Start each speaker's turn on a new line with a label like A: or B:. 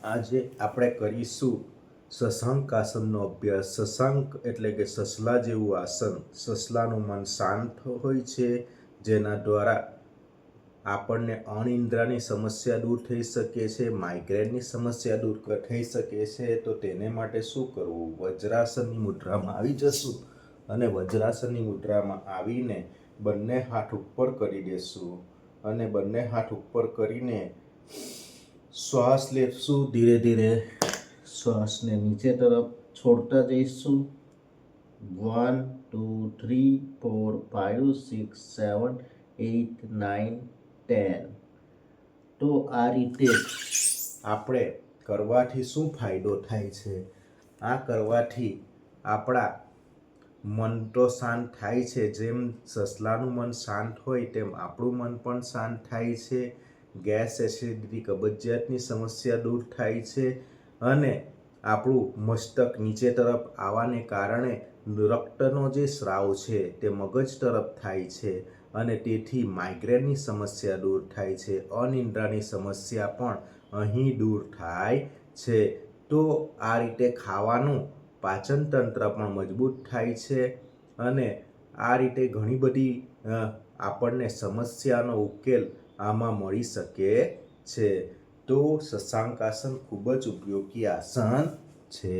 A: આજે આપણે કરીશું શશાંક આસનનો અભ્યાસ। શશાંક એટલે કે સસલા જેવું આસન। સસલાનું મન શાંત હોય છે, જેના દ્વારા આપણને અનિદ્રાની સમસ્યા દૂર થઈ શકે છે, માઇગ્રેનની સમસ્યા દૂર થઈ શકે છે। તો તેને માટે શું કરવું? વજ્રાસનની મુદ્રામાં આવી જશું અને વજ્રાસનની મુદ્રામાં આવીને બંને હાથ ઉપર કરી દેશું અને બંને હાથ ઉપર કરીને શ્વાસ લેશું। ધીરે ધીરે શ્વાસને નીચે તરફ છોડતા જઈશું। 1 2 3 4 5 6 7 8 9 10। તો આ રીતે આપણે કરવાથી શું ફાયદો થાય છે? આ કરવાથી આપણા મન તો શાંત થાય છે। જેમ સસલાનું મન શાંત હોય તેમ આપણું મન પણ શાંત થાય છે। ગેસ, એસિડિટી, કબજિયાતની સમસ્યા દૂર થાય છે અને આપણું મસ્તક નીચે તરફ આવવાને કારણે રક્તનો જે સ્રાવ છે તે મગજ તરફ થાય છે અને તેથી માઇગ્રેનની સમસ્યા દૂર થાય છે। અનિદ્રાની સમસ્યા પણ અહીં દૂર થાય છે। તો આ રીતે ખાવાનું પાચન તંત્ર પણ મજબૂત થાય છે અને આ રીતે ઘણી બધી આપણને સમસ્યાનો ઉકેલ આમાં મળી શકે છે। તો શશાંક આસન ખૂબ જ ઉપયોગી આસન છે।